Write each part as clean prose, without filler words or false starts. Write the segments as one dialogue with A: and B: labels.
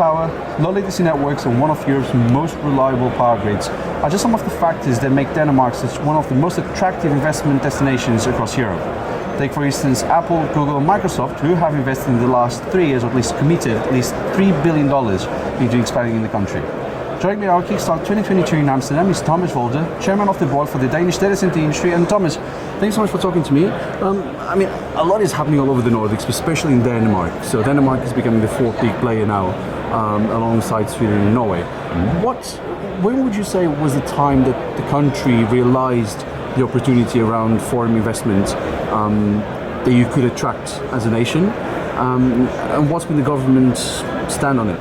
A: power, low latency networks, and one of Europe's most reliable power grids are just some of the factors that make Denmark such one of the most attractive investment destinations across Europe. Take for instance Apple, Google, and Microsoft, who have invested in the last 3 years, or at least committed at least $3 billion into expanding in the country. Joining me at our Kickstart 2022 in Amsterdam is Thomas Volder, Chairman of the Board for the Danish Data Center Industry. And Thomas, thanks so much for talking to me. A lot is happening all over the Nordics, especially in Denmark. So Denmark is becoming the fourth big player now, alongside Sweden and Norway. When would you say was the time that the country realized the opportunity around foreign investment that you could attract as a nation? And what's been the government's stand on it?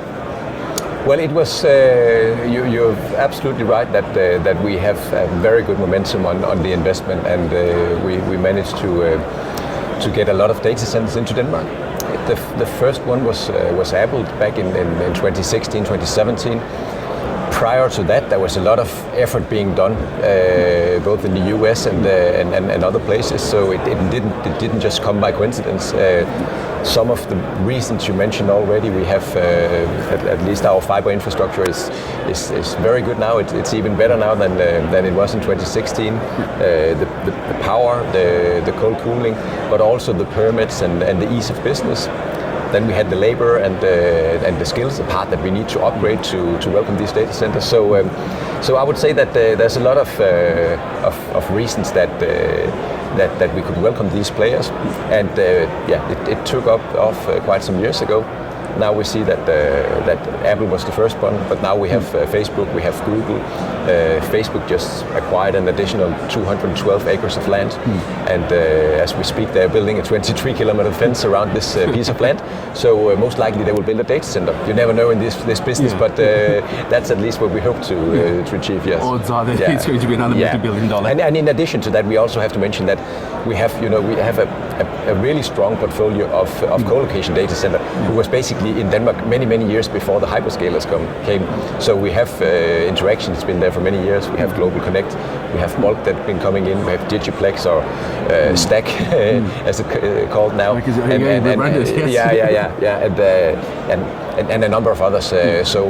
B: Well, it was. You're absolutely right that we have a very good momentum on the investment, and we managed to get a lot of data centers into Denmark. The first one was Apple back in 2016, 2017. Prior to that, there was a lot of effort being done, both in the US and other places. So it didn't just come by coincidence. Some of the reasons you mentioned already, we have at least our fiber infrastructure is very good now. It's even better now than it was in 2016. The power, the cold cooling, but also the permits and the ease of business. Then we had the labor and the skills, the part that we need to upgrade to welcome these data centers. So I would say that there's a lot of reasons that we could welcome these players, and it took off quite some years ago. Now we see that Apple was the first one, but now we have Facebook, we have Google. Facebook just acquired an additional 212 acres of land, and as we speak, they're building a 23-kilometer fence around this piece of land. So most likely they will build a data center. You never know in this business, but that's at least what we hope to achieve. Yes.
A: Odds are that it's going to be another multi-billion dollar.
B: And in addition to that, we also have to mention that we have a really strong portfolio of colocation data center, who was basically in Denmark many years before the hyperscalers came. So we have Interaction, it's been there for many years. We have Global Connect, we have Molk that's been coming in, we have Digiplex or Stack as it's called now, and a number of others. So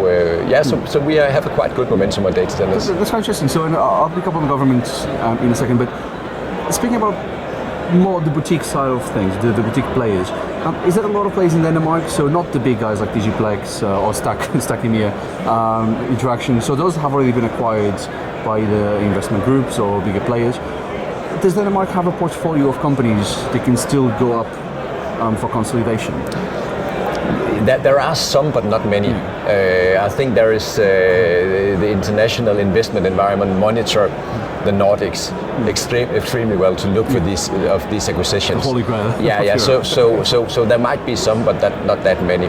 B: we have a quite good momentum on data centers.
A: That's quite interesting. So I'll pick up on the government in a second, but speaking about more the boutique side of things, the boutique players. Is there a lot of players in Denmark? So not the big guys like Digiplex or Stack Interaction. So those have already been acquired by the investment groups or bigger players. Does Denmark have a portfolio of companies that can still go up for consolidation?
B: There are some, but not many. I think there is the international investment environment monitor the Nordics extremely well to look for these acquisitions.
A: The Holy Grail.
B: Sure. So there might be some, but not that many.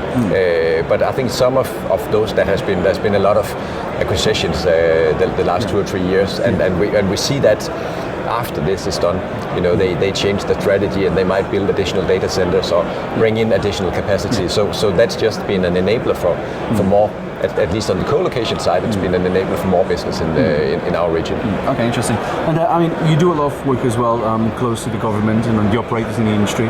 B: But I think some of those there's been a lot of acquisitions the last 2 or 3 years, and we see that after this is done, they change the strategy and they might build additional data centers or bring in additional capacity. So that's just been an enabler for more. At least on the co-location side, it's been an enabler for more business in our region.
A: Okay, interesting. And you do a lot of work as well, close to the government and the operators in the industry.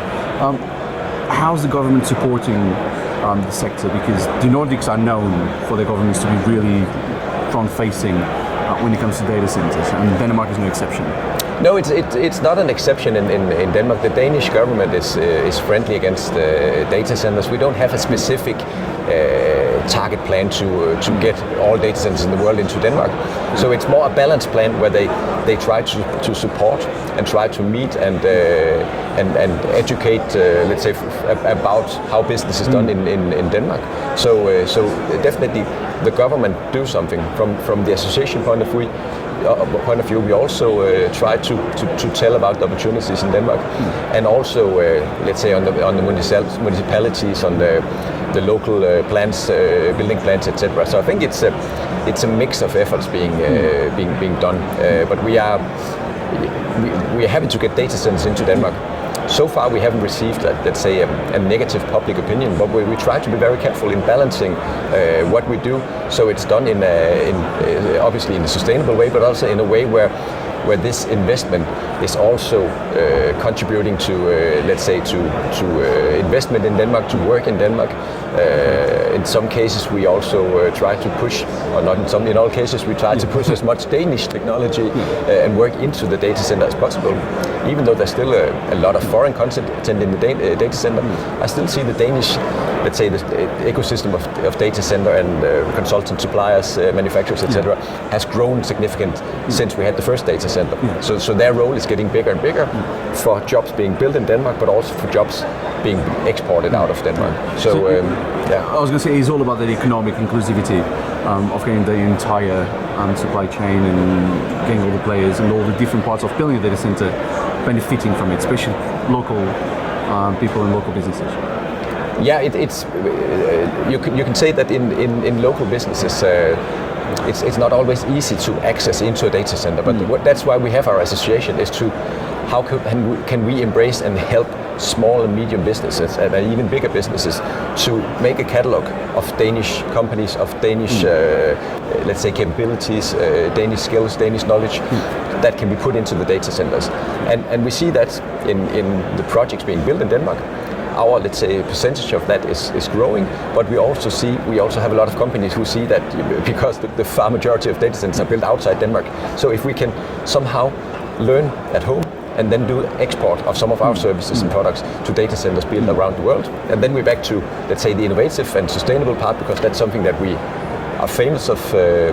A: How's the government supporting the sector? Because the Nordics are known for their governments to be really front-facing when it comes to data centers, and Denmark is no exception.
B: No, it's not an exception in Denmark. The Danish government is friendly against data centers. We don't have a specific target plan to get all data centers in the world into Denmark. So it's more a balanced plan where they try to support and try to meet and educate, let's say, about how business is done in Denmark. So definitely the government do something from the association point of view. We also try to tell about the opportunities in Denmark, and also let's say on the municipalities, on the local plans, building plans, etc. So I think it's a mix of efforts being done. But we are happy to get data centers into Denmark. So far, we haven't received, let's say, a negative public opinion, but we try to be very careful in balancing what we do, so it's done in obviously in a sustainable way, but also in a way where where this investment is also contributing to, let's say, to investment in Denmark, to work in Denmark. In some cases, we also try to push, or not in some, in all cases, we try to push as much Danish technology and work into the data center as possible. Even though there's still a lot of foreign content in the data center, I still see the Danish, let's say, the ecosystem of data center and consultant suppliers, manufacturers, etc., has grown significant since we had the first data center. So their role is getting bigger and bigger for jobs being built in Denmark, but also for jobs being exported out of Denmark. So
A: I was going to say it's all about the economic inclusivity of getting the entire supply chain and getting all the players and all the different parts of building a data center benefiting from it, especially local people and local businesses.
B: Yeah, it's you can say that in local businesses it's not always easy to access into a data center, but that's why we have our association, is to how can we embrace and help small and medium businesses and even bigger businesses to make a catalog of Danish companies, of Danish let's say capabilities, Danish skills, Danish knowledge that can be put into the data centers. And we see that in the projects being built in Denmark. Our, let's say, percentage of that is growing, but we also have a lot of companies who see that because the far majority of data centers are built outside Denmark. So if we can somehow learn at home and then do export of some of our services and products to data centers built around the world, and then we're back to, let's say, the innovative and sustainable part, because that's something that we are famous of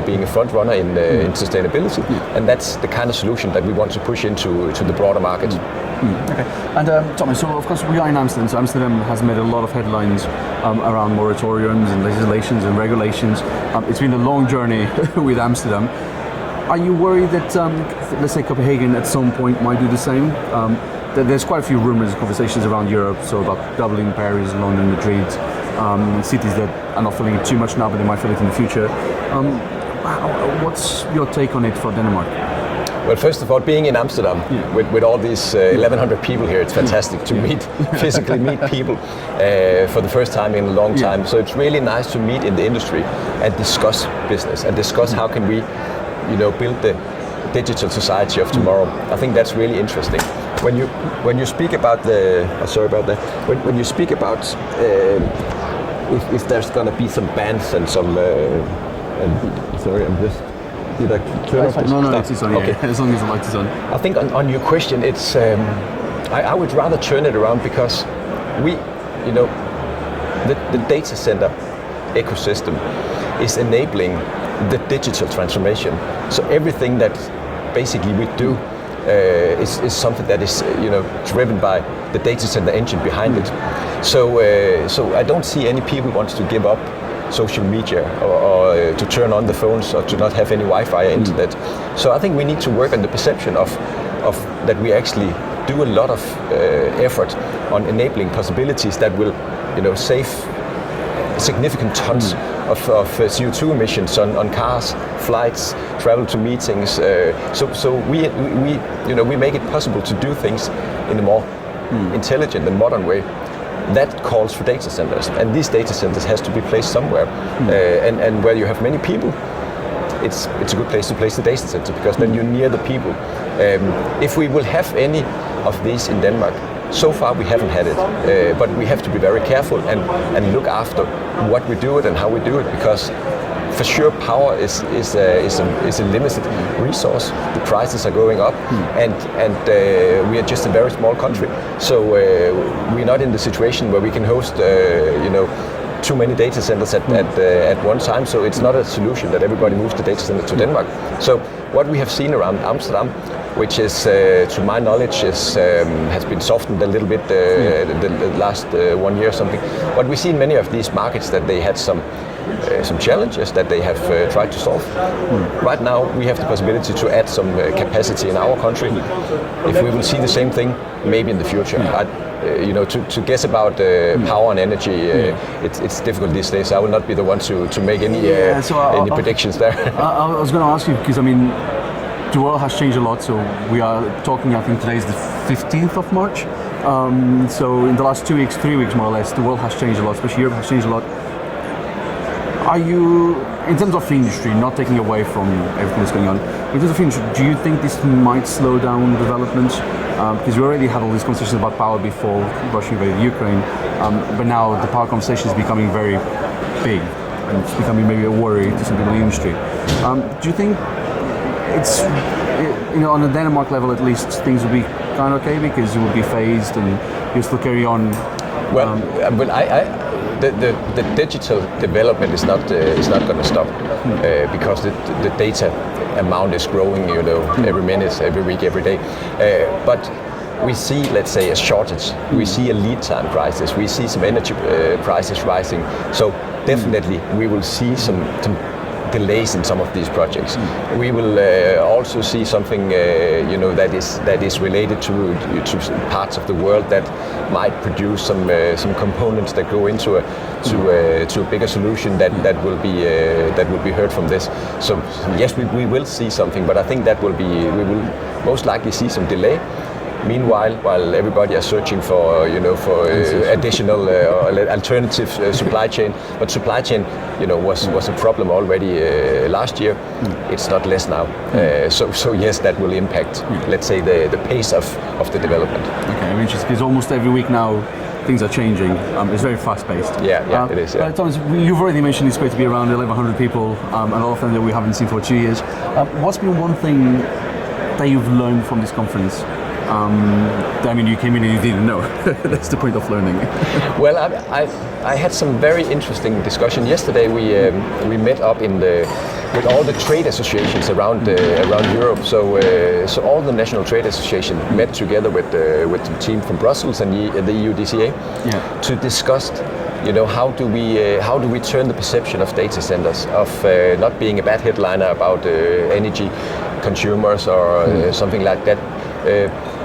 B: being a front runner in sustainability, and that's the kind of solution that we want to push into the broader market.
A: Okay. And Thomas, so of course we are in Amsterdam, so Amsterdam has made a lot of headlines around moratoriums and legislations and regulations. It's been a long journey with Amsterdam. Are you worried that, let's say, Copenhagen at some point might do the same? There's quite a few rumors and conversations around Europe, so about Dublin, Paris, London, Madrid, cities that are not feeling it too much now, but they might feel it in the future. What's your take on it for Denmark?
B: Well, first of all, being in Amsterdam with all these 1,100 people here, it's fantastic to physically meet people for the first time in a long time. So it's really nice to meet in the industry and discuss business and discuss how can we, build the digital society of tomorrow. I think that's really interesting. When you speak about when you speak about if there's gonna be some bans and some sorry, I'm just. Did I turn off this?
A: No, it's on. Okay. As long as the light is on.
B: I think on your question, it's I would rather turn it around, because the data center ecosystem is enabling the digital transformation. So everything that basically we do is something that is driven by the data center engine behind it. So I don't see any people wants to give up social media or to turn on the phones or to not have any Wi-Fi or internet. So I think we need to work on the perception of that we actually do a lot of effort on enabling possibilities that will save significant tons of CO2 emissions on cars, flights, travel to meetings. So we make it possible to do things in a more intelligent and modern way. That calls for data centers, and these data centers has to be placed somewhere. And where you have many people, it's a good place to place the data center, because then you're near the people. If we will have any of these in Denmark, so far we haven't had it, but we have to be very careful and look after what we do it and how we do it, because for sure power is a limited resource. The prices are going up, and we are just a very small country, so we're not in the situation where we can host too many data centers at one time. So it's not a solution that everybody moves the data center to Denmark. So what we have seen around Amsterdam, which is, to my knowledge, has been softened a little bit the last 1 year or something. But we see in many of these markets that they had some challenges that they have tried to solve. Right now, we have the possibility to add some capacity in our country. If we will see the same thing, maybe in the future. To guess about power and energy, it's difficult these days. I will not be the one to make any predictions there.
A: I was going to ask you, because the world has changed a lot. So we are talking, I think today is the 15th of March. So in the last 2 weeks, 3 weeks more or less, the world has changed a lot, especially Europe has changed a lot. Are you, in terms of the industry, not taking away from everything that's going on, in terms of the industry, do you think this might slow down development? Because we already had all these conversations about power before Russia invaded Ukraine, but now the power conversation is becoming very big, and it's becoming maybe a worry to some people in the industry. Do you think it's, on the Denmark level at least, things will be kind of okay because it will be phased and you'll still carry on?
B: The digital development is not going to stop because the data amount is growing, every minute, every week, every day. But we see, let's say, a shortage. We see a lead time crisis. We see some energy prices rising. So definitely, we will see some delays in some of these projects. We will also see something, that is related to parts of the world that might produce some components that go into a bigger solution that will be heard from this. So yes, we will see something, but I think we will most likely see some delay. Meanwhile, while everybody is searching for additional alternative supply chain, but supply chain was a problem already last year. It's not less now. So yes, that will impact, let's say, the pace of the development.
A: Okay, I mean, because almost every week now things are changing. It's very fast-paced.
B: Yeah, it is. Yeah.
A: Thomas, you've already mentioned it's going to be around 1,100 people, and a lot of them that we haven't seen for 2 years. What's been one thing that you've learned from this conference? I mean, you came in and you didn't know. That's the point of learning.
B: Well, I had some very interesting discussion yesterday. We met up with all the trade associations around Europe. So all the national trade associations met together with the team from Brussels and the EU DCA to discuss. How do we turn the perception of data centers of not being a bad headliner about energy consumers or something like that.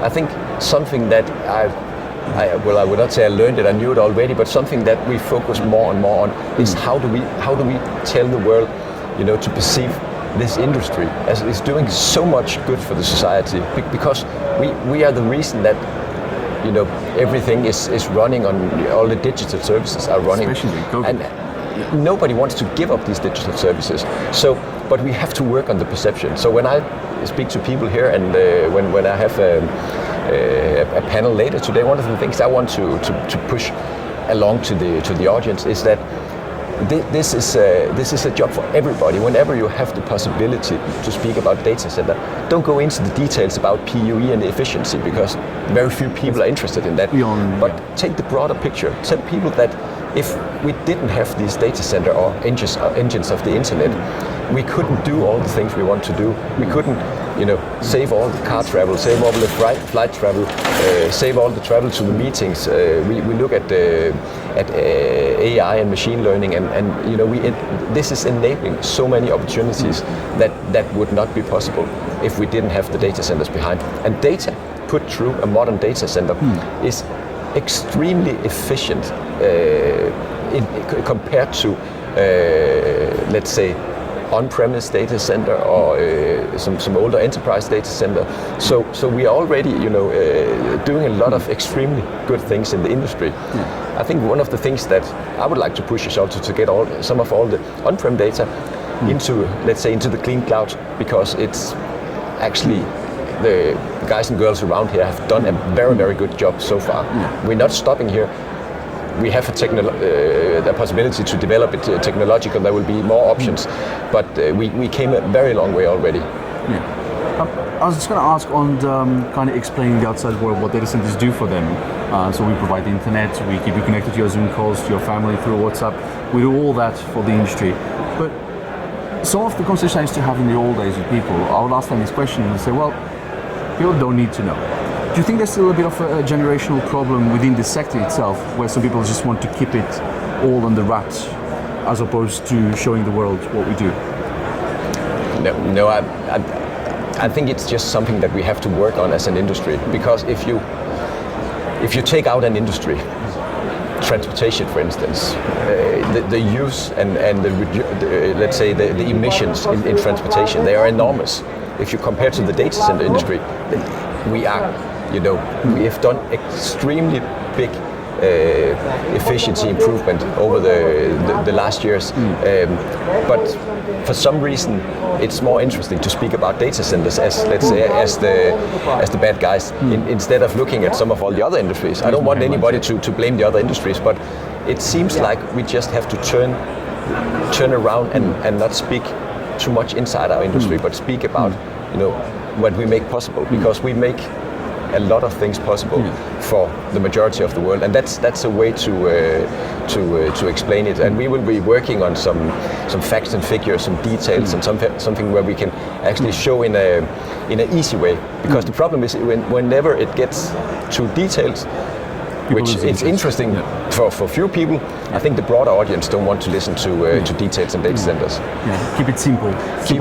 B: I think something that I would not say I learned it, I knew it already, but something that we focus more and more on is how do we tell the world, to perceive this industry as it's doing so much good for the society, because we are the reason that everything is running on, all the digital services are running.
A: Especially COVID.
B: And nobody wants to give up these digital services. So, but we have to work on the perception. So when I speak to people here and when I have a panel later today, one of the things I want to push along to the audience is that this is a job for everybody. Whenever you have the possibility to speak about data center, don't go into the details about PUE and efficiency, because very few people are interested in that. But take the broader picture. Tell people that if we didn't have these data center or engines of the internet, we couldn't do all the things we want to do. We couldn't, save all the car travel, save all the flight travel, save all the travel to the meetings. We look at AI and machine learning, and this is enabling so many opportunities that would not be possible if we didn't have the data centers behind. And data put through a modern data center is extremely efficient compared to, let's say, on-premise data center or some older enterprise data center. So we are already, doing a lot of extremely good things in the industry. I think one of the things that I would like to push is also to get some of all the on-prem data into, let's say, into the clean cloud, because it's actually the guys and girls around here have done a very, very good job so far. We're not stopping here. We have a possibility to develop it technological. There will be more options, but we came a very long way already.
A: I was just going to ask on kind of explaining the outside world what data centers do for them. So we provide the internet, we keep you connected to your Zoom calls, to your family through WhatsApp. We do all that for the industry. But some of the conversations I used to have in the old days with people, I would ask them this question and say, well, people don't need to know. Do you think there's still a bit of a generational problem within the sector itself, where some people just want to keep it all under wraps, as opposed to showing the world what we do?
B: No, I think it's just something that we have to work on as an industry. Because if you take out an industry, transportation, for instance, the use and let's say the emissions in transportation, they are enormous. If you compare to the data center industry, we have done extremely big efficiency improvement over the last years. But for some reason, it's more interesting to speak about data centers as, let's say, as the bad guys, instead of looking at some of all the other industries. I don't want anybody to blame the other industries, but it seems like we just have to turn around and not speak too much inside our industry, but speak about what we make possible, because we make a lot of things possible for the majority of the world, and that's a way to explain it. And we will be working on some facts and figures, some details, and something where we can actually show in an easy way. Because the problem is whenever it gets too detailed, which it's interesting for few people, I think the broader audience don't want to listen to details and data centers.
A: Yeah. Keep it simple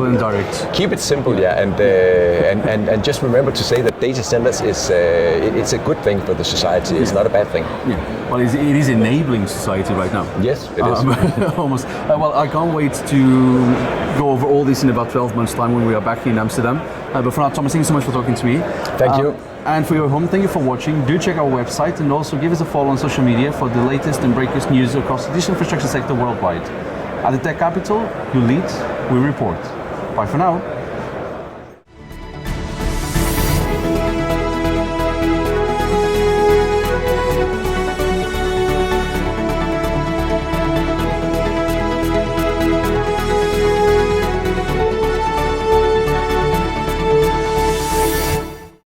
A: and direct.
B: Keep it simple, and just remember to say that data centers is it's a good thing for the society. It's not a bad thing.
A: Yeah. Well, it is enabling society right now.
B: Yes, it is.
A: Almost. Well, I can't wait to go over all this in about 12 months' time when we are back in Amsterdam. But for now, Thomas, thank you so much for talking to me.
B: Thank you.
A: And for your home, thank you for watching. Do check our website and also give us a follow on social media for the latest and breakers news across the digital infrastructure sector worldwide. At the Tech Capital, you lead, we report. Bye for now.